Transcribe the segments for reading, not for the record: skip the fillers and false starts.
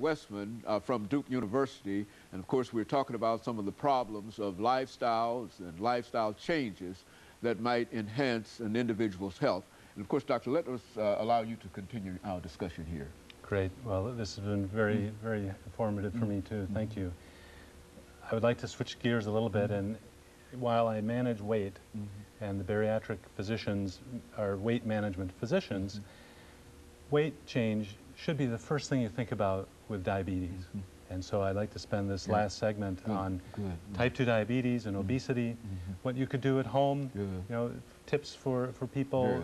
Westman from Duke University, and of course we're talking about some of the problems of lifestyles and lifestyle changes that might enhance an individual's health. And of course, Doctor, let us allow you to continue our discussion here. Great. Well, this has been very, very informative for me too. Thank you. I would like to switch gears a little bit, and while I manage weight, and the bariatric physicians are weight management physicians, weight change should be the first thing you think about with diabetes. And so I'd like to spend this last segment on type 2 diabetes and obesity, what you could do at home, you know, tips for people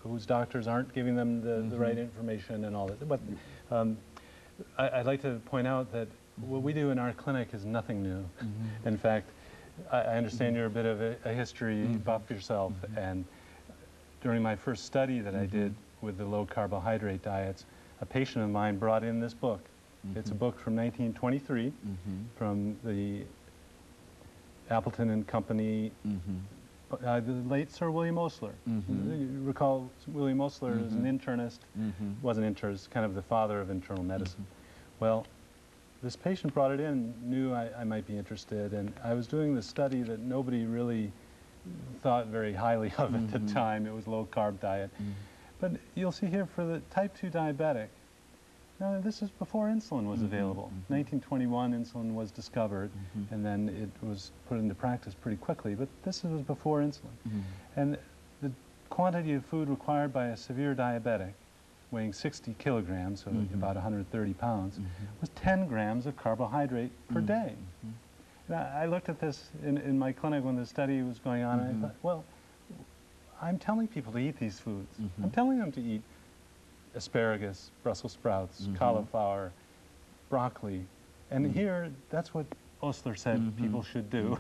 whose doctors aren't giving them the right information and all that. But I'd like to point out that what we do in our clinic is nothing new. In fact, I understand you're a bit of a history buff yourself, and during my first study that I did with the low carbohydrate diets, a patient of mine brought in this book. It's a book from 1923 from the Appleton and Company, the late Sir William Osler. You recall William Osler as an internist, wasn't internist, kind of the father of internal medicine. Well, this patient brought it in, knew I might be interested, and I was doing this study that nobody really thought very highly of at the time. It was low-carb diet. But you'll see here for the type 2 diabetic, now this is before insulin was available. 1921 insulin was discovered, and then it was put into practice pretty quickly, but this was before insulin. And the quantity of food required by a severe diabetic, weighing 60 kilograms, so about 130 pounds, was 10 grams of carbohydrate per day. Now, I looked at this in my clinic when the study was going on, and I thought, well, I'm telling people to eat these foods. I'm telling them to eat asparagus, Brussels sprouts, cauliflower, broccoli. And here, that's what Osler said people should do.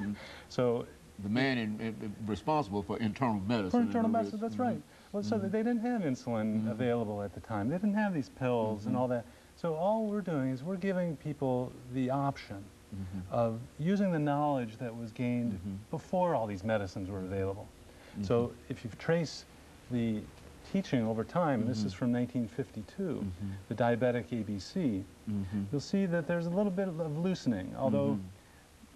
So the man responsible for internal medicine. For internal medicine, that's right. Well, so they didn't have insulin available at the time. They didn't have these pills and all that. So all we're doing is we're giving people the option of using the knowledge that was gained before all these medicines were available. So if you trace the teaching over time, and this is from 1952, the diabetic ABC, you'll see that there's a little bit of loosening, although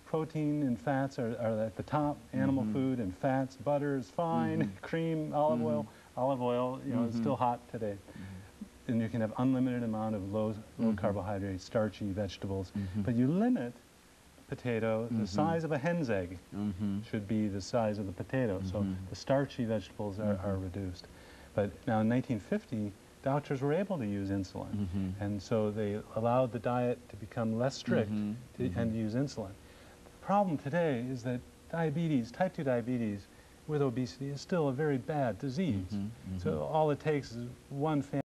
protein and fats are at the top, animal food and fats, butter is fine, cream, olive oil, you know, is still hot today. And you can have unlimited amount of low carbohydrate, starchy vegetables, but you limit potato, the size of a hen's egg should be the size of the potato, so the starchy vegetables are reduced. But now in 1950, doctors were able to use insulin, and so they allowed the diet to become less strict and use insulin. The problem today is that diabetes, type 2 diabetes with obesity is still a very bad disease. So all it takes is one family